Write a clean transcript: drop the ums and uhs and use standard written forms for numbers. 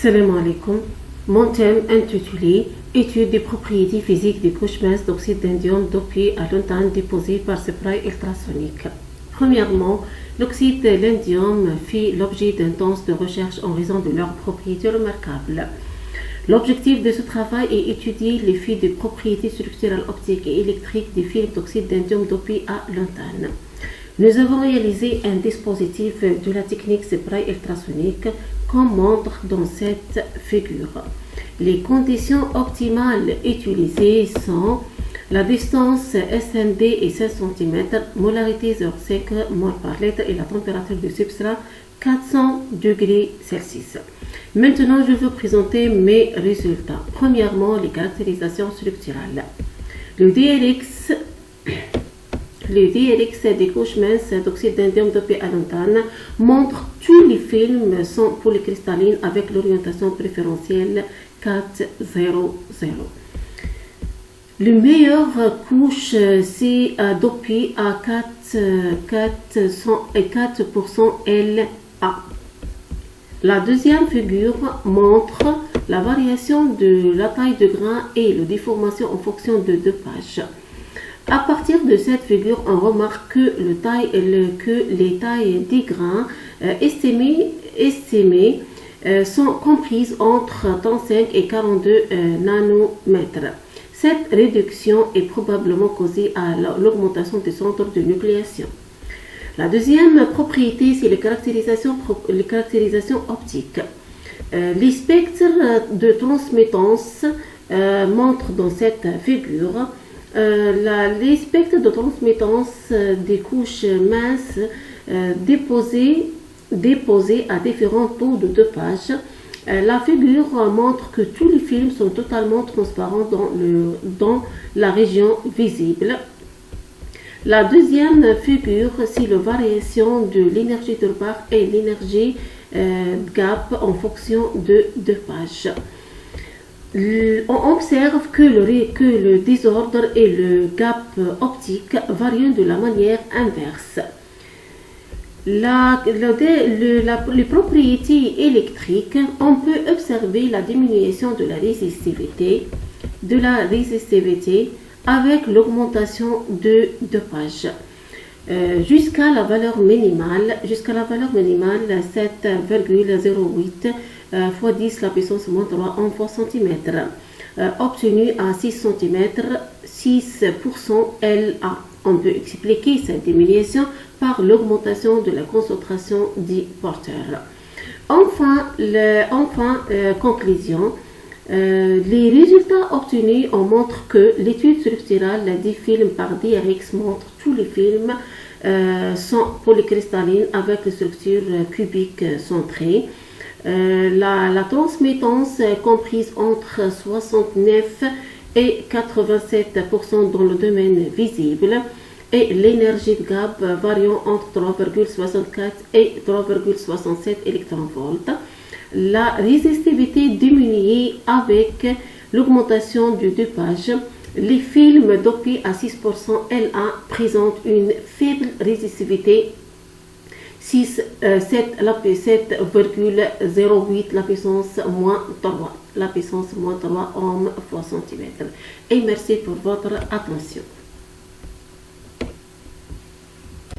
Salam alaikum. Mon thème intitulé Étude des propriétés physiques des couches minces d'oxyde d'indium dopé à l'interne déposé par spray ultrasonique. Premièrement, l'oxyde d'indium fait l'objet d'intenses de recherches en raison de leurs propriétés remarquables. L'objectif de ce travail est d'étudier l'effet des propriétés structurales optiques et électriques des films d'oxyde d'indium dopé à l'interne. Nous avons réalisé un dispositif de la technique spray ultrasonique comme montre dans cette figure. Les conditions optimales utilisées sont la distance SND est 16 cm, molarité 0,5 mol par litre et la température du substrat 400 degrés Celsius. Maintenant, je vais vous présenter mes résultats. Premièrement, les caractérisations structurales. Le DLX des couches minces d'oxyde d'indium dopé à l'interne montre tous les films sont polycristallines avec l'orientation préférentielle 4,0,0. Le meilleur couche c'est dopé à 4% LA. La deuxième figure montre la variation de la taille de grain et la déformation en fonction de deux pages. À partir de cette figure, on remarque que les tailles des grains estimées sont comprises entre 35 et 42 nanomètres. Cette réduction est probablement causée à l'augmentation du centre de nucléation. La deuxième propriété, c'est les caractérisations optiques. Les spectres de transmittance montrent dans cette figure les spectres de transmittance des couches minces déposées à différents taux de dopage. La figure montre que tous les films sont totalement transparents dans la région visible. La deuxième figure, c'est la variation de l'énergie d'Urbach et l'énergie gap en fonction de dopage. On observe que le désordre et le gap optique varient de la manière inverse. Les propriétés électriques, on peut observer la diminution de la résistivité avec l'augmentation de dopage jusqu'à la valeur minimale 7,08 fois 10 la puissance moins 3 en fois centimètre, obtenue à 6 cm, 6% LA. On peut expliquer cette diminution par l'augmentation de la concentration des porteurs. Conclusion. Les résultats obtenus montrent que l'étude structurale des films par DRX montre que tous les films sont polycristallines avec une structure cubique centrée. La transmittance comprise entre 69 et 87% dans le domaine visible et l'énergie de gap variant entre 3,64 et 3,67 électronvolts. La résistivité diminuée avec l'augmentation du dopage. Les films dopés à 6% LA présentent une faible résistivité 7,08 la puissance moins 3 ohm fois centimètre. Et merci pour votre attention.